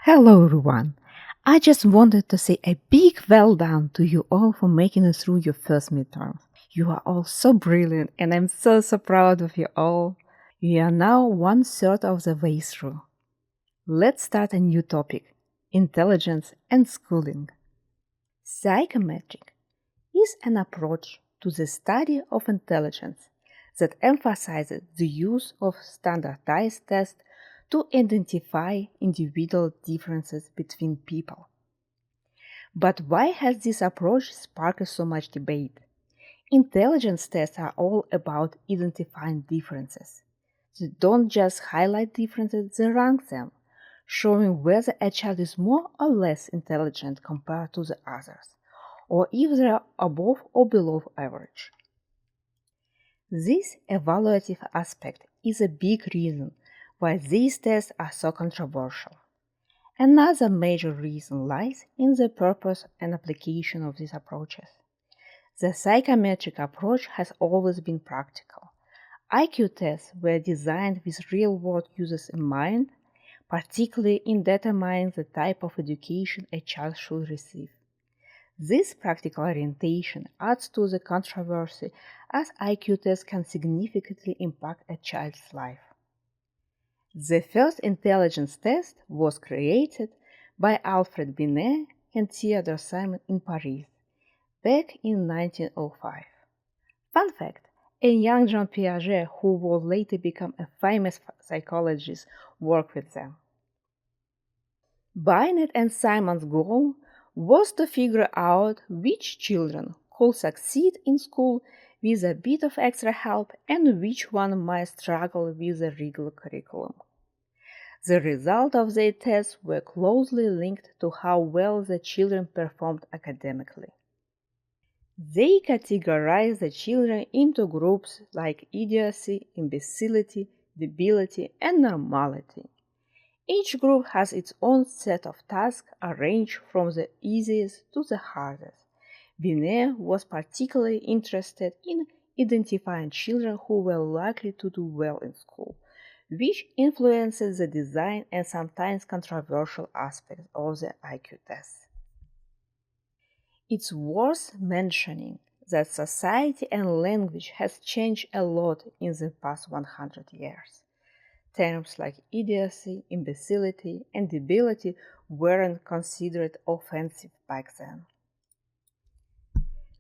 Hello, everyone. I just wanted to say a big well done to you all for making it through your first midterm. You are all so brilliant, and I'm so proud of you all. We are now one third of the way through. Let's start a new topic: intelligence and schooling. Psychometric is an approach to the study of intelligence that emphasizes the use of standardized tests to identify individual differences between people. But why has this approach sparked so much debate? Intelligence tests are all about identifying differences. They don't just highlight differences, they rank them, showing whether a child is more or less intelligent compared to the others, or if they are above or below average. This evaluative aspect is a big reason why these tests are so controversial. Another major reason lies in the purpose and application of these approaches. The psychometric approach has always been practical. IQ tests were designed with real-world users in mind, particularly in determining the type of education a child should receive. This practical orientation adds to the controversy as IQ tests can significantly impact a child's life. The first intelligence test was created by Alfred Binet and Theodore Simon in Paris back in 1905. Fun fact, a young Jean Piaget, who would later become a famous psychologist, worked with them. Binet and Simon's goal was to figure out which children could succeed in school with a bit of extra help and which one might struggle with the regular curriculum. The results of their tests were closely linked to how well the children performed academically. They categorized the children into groups like idiocy, imbecility, debility, and normality. Each group has its own set of tasks arranged from the easiest to the hardest. Binet was particularly interested in identifying children who were likely to do well in school, which influences the design and sometimes controversial aspects of the IQ test. It's worth mentioning that society and language has changed a lot in the past 100 years. Terms like idiocy, imbecility, and debility weren't considered offensive back then.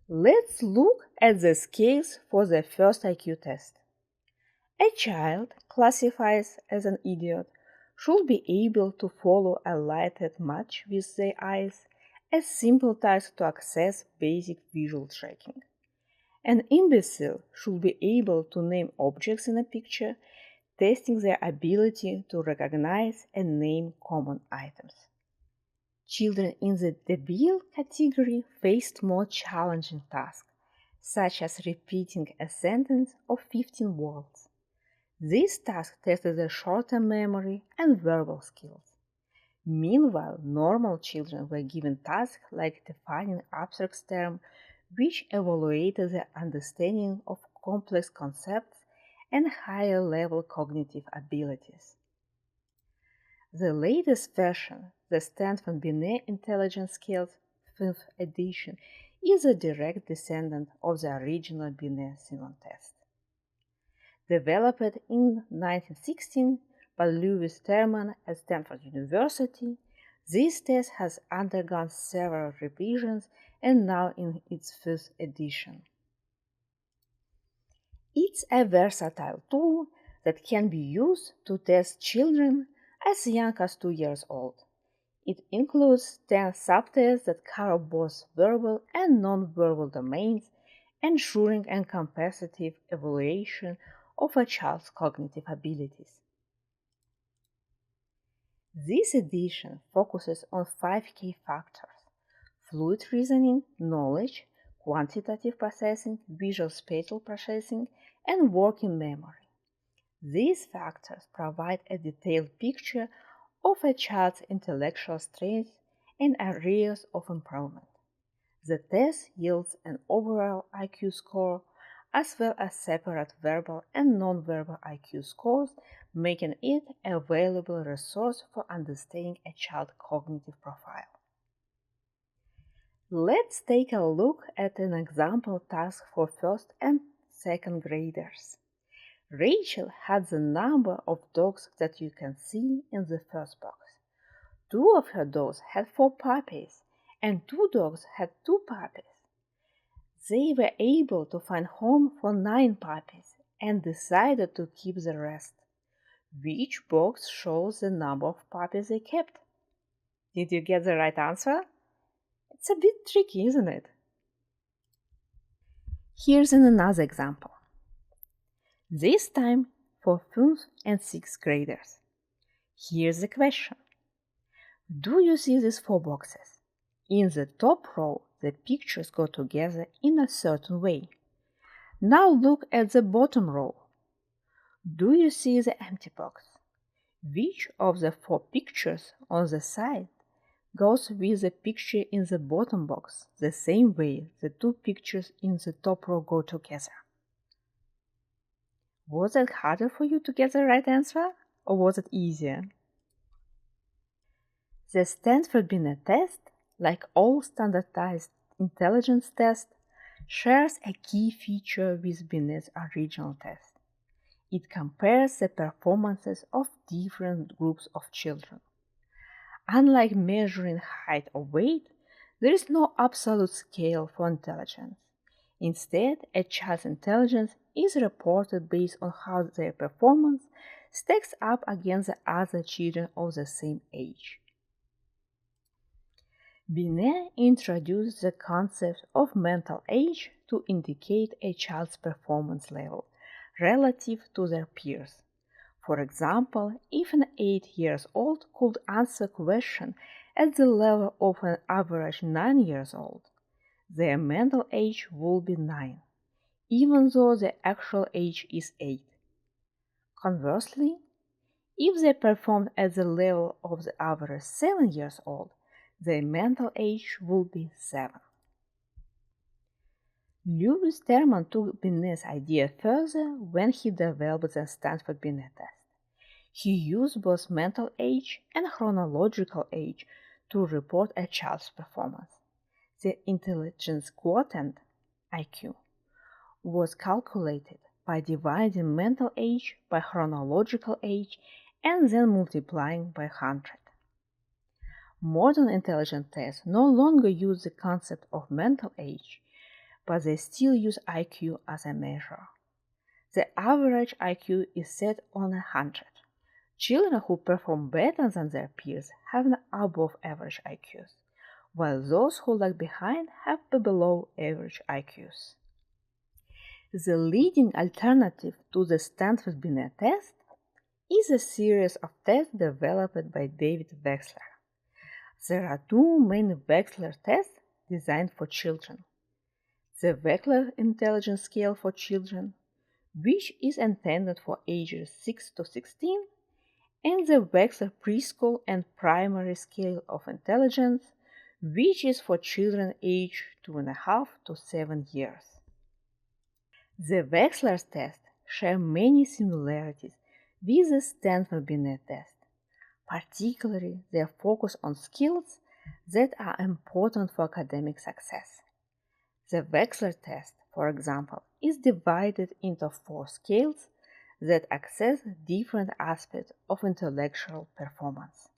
Let's look at the scales for the first IQ test. A child classified as an idiot should be able to follow a lighted match with their eyes, a simple task to access basic visual tracking. An imbecile should be able to name objects in a picture, testing their ability to recognize and name common items. Children in the debile category faced more challenging tasks, such as repeating a sentence of 15 words. This task tested their short-term memory and verbal skills. Meanwhile, normal children were given tasks like defining abstract terms, which evaluated their understanding of complex concepts and higher-level cognitive abilities. The latest version, the Stanford Binet Intelligence Scales 5th edition, is a direct descendant of the original Binet-Simon test. Developed in 1916 by Lewis Terman at Stanford University, this test has undergone several revisions and now in its 5th edition. It's a versatile tool that can be used to test children as young as 2 years old. It includes 10 subtests that cover both verbal and non-verbal domains, ensuring a comprehensive evaluation of a child's cognitive abilities. This edition focuses on 5 key factors: fluid reasoning, knowledge, quantitative processing, visual spatial processing, and working memory. These factors provide a detailed picture of a child's intellectual strengths and areas of improvement. The test yields an overall IQ score as well as separate verbal and nonverbal IQ scores making it a valuable resource for understanding a child's cognitive profile. Let's take a look at an example task for first and second graders. Rachel had the number of dogs that you can see in the first box. 2 of her dogs had 4 puppies, and 2 dogs had 2 puppies. They were able to find home for 9 puppies and decided to keep the rest. Which box shows the number of puppies they kept? Did you get the right answer? It's a bit tricky, isn't it? Here's another example. This time for 5th and 6th graders. Here's the question. Do you see these 4 boxes? In the top row, the pictures go together in a certain way. Now look at the bottom row. Do you see the empty box? Which of the 4 pictures on the side goes with the picture in the bottom box, the same way the 2 pictures in the top row go together? Was it harder for you to get the right answer, or was it easier? The Stanford Binet test, like all standardized intelligence tests, shares a key feature with Binet's original test. It compares the performances of different groups of children. Unlike measuring height or weight, there is no absolute scale for intelligence. Instead, a child's intelligence is reported based on how their performance stacks up against the other children of the same age. Binet introduced the concept of mental age to indicate a child's performance level relative to their peers. For example, if an 8-year-old could answer a question at the level of an average 9-year-old, their mental age would be 9, even though their actual age is 8. Conversely, if they performed at the level of the average 7-year-old, their mental age would be 7. Lewis Terman took Binet's idea further when he developed the Stanford Binet test. He used both mental age and chronological age to report a child's performance. The intelligence quotient, IQ, was calculated by dividing mental age by chronological age and then multiplying by 100. Modern intelligence tests no longer use the concept of mental age, but they still use IQ as a measure. The average IQ is set on 100. Children who perform better than their peers have an above average IQs, while those who lag behind have below average IQs. The leading alternative to the Stanford Binet test is a series of tests developed by David Wechsler. There are 2 main Wechsler tests designed for children. The Wechsler Intelligence Scale for Children, which is intended for ages 6 to 16, and the Wechsler Preschool and Primary Scale of Intelligence, which is for children aged 2.5 to 7 years. The Wechsler tests share many similarities with the Stanford Binet test, particularly their focus on skills that are important for academic success. The Wechsler test, for example, is divided into 4 scales that assess different aspects of intellectual performance.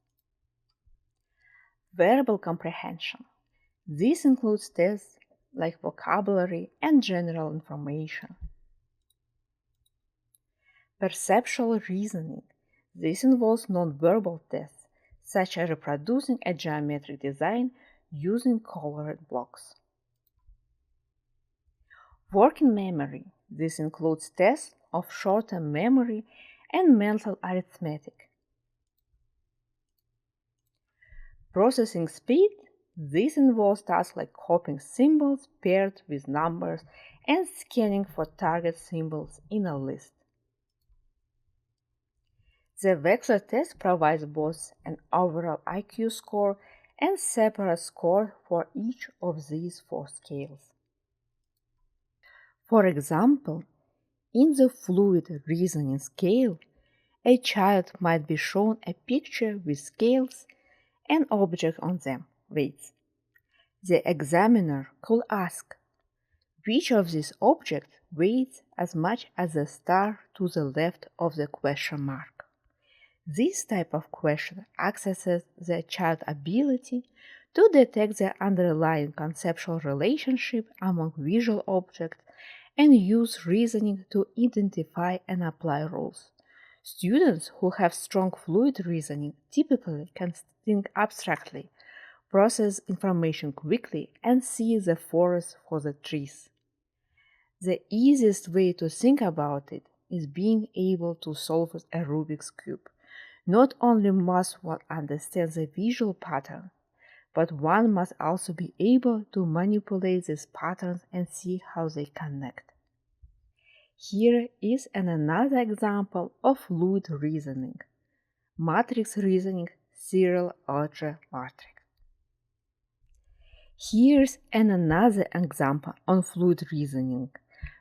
Verbal comprehension. This includes tests like vocabulary and general information. Perceptual reasoning. This involves nonverbal tests, such as reproducing a geometric design using colored blocks. Working memory. This includes tests of short-term memory and mental arithmetic. Processing speed. This involves tasks like copying symbols paired with numbers and scanning for target symbols in a list. The Wechsler test provides both an overall IQ score and separate scores for each of these 4 scales. For example, in the fluid reasoning scale, A child might be shown a picture with scales and object on them, weights. The examiner could ask, which of these objects weighs as much as the star to the left of the question mark? This type of question accesses the child's ability to detect the underlying conceptual relationship among visual objects and use reasoning to identify and apply rules. Students who have strong fluid reasoning typically can think abstractly, process information quickly, and see the forest for the trees. The easiest way to think about it is being able to solve a Rubik's Cube. Not only must one understand the visual pattern, but one must also be able to manipulate these patterns and see how they connect. Here is another example of fluid reasoning. Matrix reasoning, serial algebra matrix. Here's another example on fluid reasoning.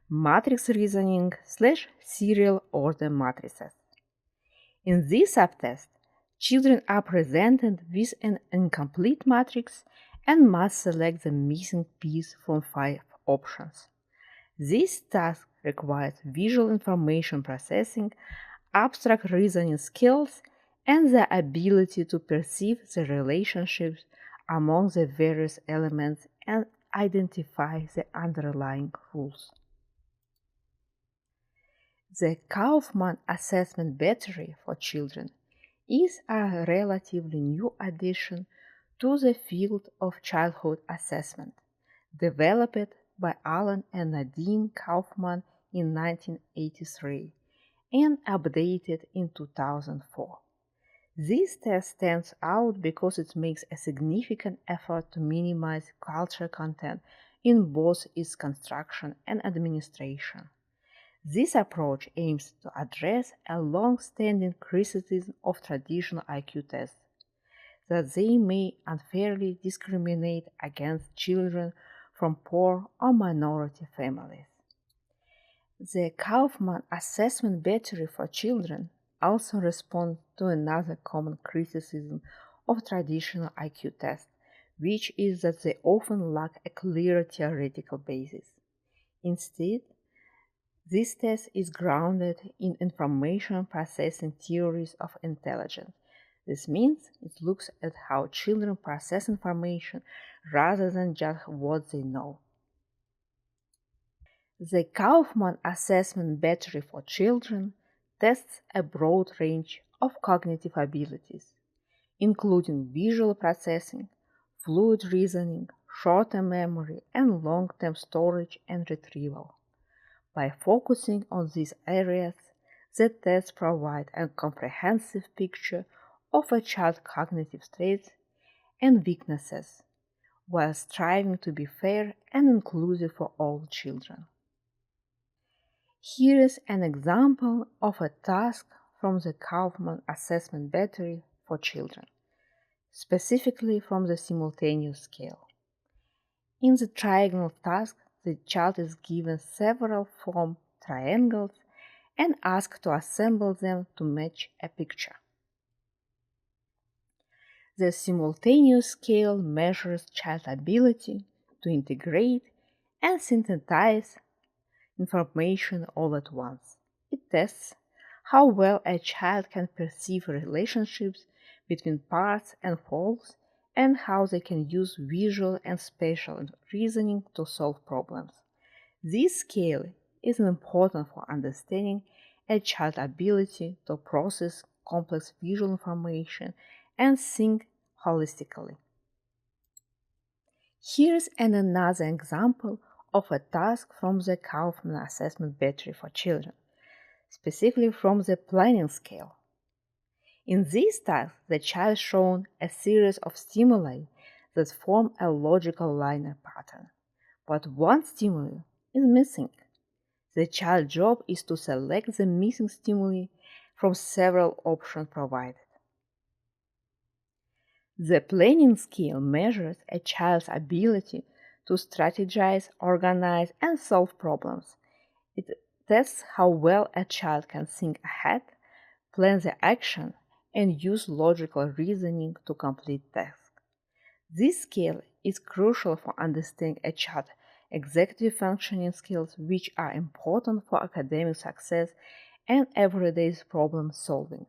Matrix reasoning / serial order matrices. In this subtest, children are presented with an incomplete matrix and must select the missing piece from 5 options. This task requires visual information processing, abstract reasoning skills, and the ability to perceive the relationships among the various elements and identify the underlying rules. The Kaufman Assessment Battery for Children is a relatively new addition to the field of childhood assessment, developed by Alan and Nadine Kaufman in 1983 and updated in 2004. This test stands out because it makes a significant effort to minimize cultural content in both its construction and administration. This approach aims to address a long-standing criticism of traditional IQ tests, that they may unfairly discriminate against children from poor or minority families. The Kaufman Assessment Battery for Children also responds to another common criticism of traditional IQ tests, which is that they often lack a clear theoretical basis. Instead, this test is grounded in information processing theories of intelligence. This means it looks at how children process information rather than just what they know. The Kaufman Assessment Battery for Children tests a broad range of cognitive abilities, including visual processing, fluid reasoning, short-term memory, and long-term storage and retrieval. By focusing on these areas, the tests provide a comprehensive picture of a child's cognitive strengths and weaknesses, while striving to be fair and inclusive for all children. Here is an example of a task from the Kaufman Assessment Battery for Children, specifically from the simultaneous scale. In the triangle task, the child is given several formed triangles and asked to assemble them to match a picture. The simultaneous scale measures child's ability to integrate and synthesize information all at once. It tests how well a child can perceive relationships between parts and wholes and how they can use visual and spatial reasoning to solve problems. This scale is important for understanding a child's ability to process complex visual information and think holistically. Here's another example of a task from the Kaufman Assessment Battery for Children, specifically from the planning scale. In this task, the child is shown a series of stimuli that form a logical linear pattern, but one stimuli is missing. The child's job is to select the missing stimuli from several options provided. The planning scale measures a child's ability to strategize, organize, and solve problems. It tests how well a child can think ahead, plan the action, and use logical reasoning to complete tasks. This skill is crucial for understanding a child's executive functioning skills, which are important for academic success and everyday problem solving.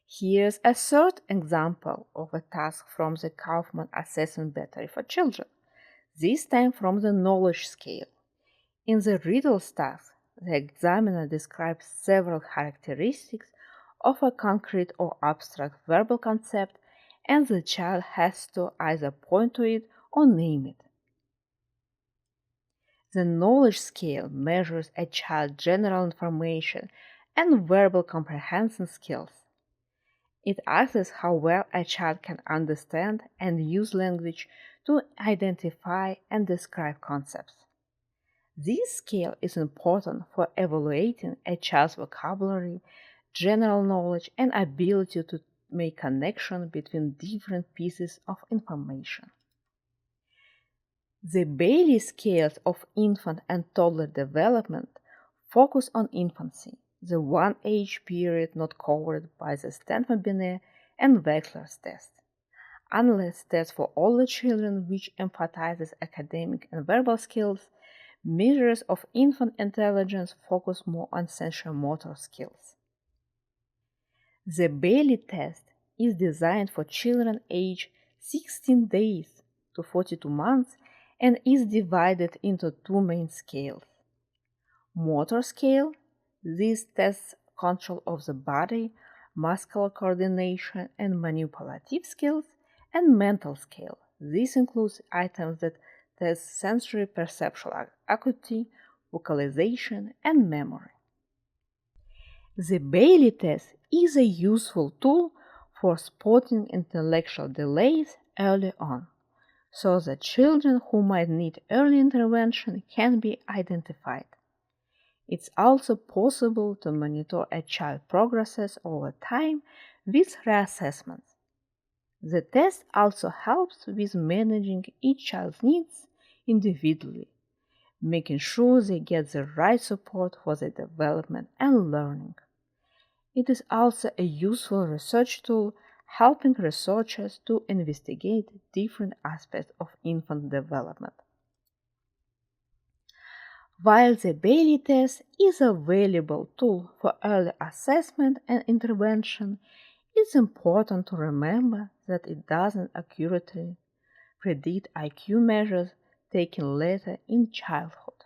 Here's a third example of a task from the Kaufman Assessment Battery for Children, this time from the knowledge scale. In the riddles task, the examiner describes several characteristics of a concrete or abstract verbal concept, and the child has to either point to it or name it. The knowledge scale measures a child's general information and verbal comprehension skills. It asks how well a child can understand and use language to identify and describe concepts. This scale is important for evaluating a child's vocabulary, general knowledge, and ability to make connection between different pieces of information. The Bailey scales of infant and toddler development focus on infancy, the one age period not covered by the Stanford-Binet and Wechsler's test. Unless tests for older children, which emphasizes academic and verbal skills, measures of infant intelligence focus more on sensory-motor skills. The Bailey test is designed for children aged 16 days to 42 months and is divided into two main scales. Motor scale, this tests control of the body, muscular coordination, and manipulative skills, and mental scale. This includes items that test sensory perceptual acuity, vocalization, and memory. The Bailey test is a useful tool for spotting intellectual delays early on, so that children who might need early intervention can be identified. It's also possible to monitor a child's progress over time with reassessments. The test also helps with managing each child's needs individually, making sure they get the right support for their development and learning. It is also a useful research tool helping researchers to investigate different aspects of infant development. While the Bailey test is a valuable tool for early assessment and intervention, it's important to remember that it doesn't accurately predict IQ measures taken later in childhood.